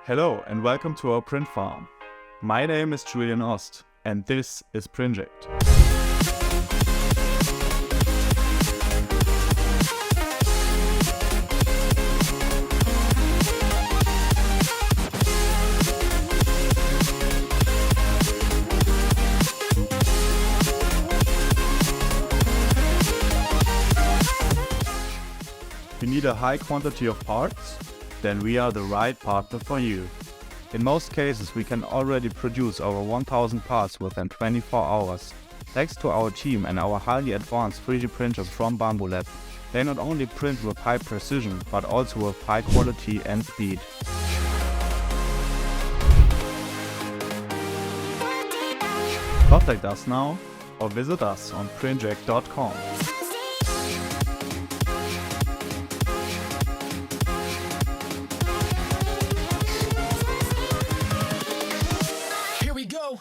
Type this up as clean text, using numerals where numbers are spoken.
Hello and welcome to our print farm. My name is Julian Ost and this is Prinjekt. You need a high quantity of parts? Then we are the right partner for you. In most cases we can already produce over 1000 parts within 24 hours. Thanks to our team and our highly advanced 3D printers from Bamboo Lab, they not only print with high precision but also with high quality and speed. Contact us now or visit us on prinjekt.com. Here we go.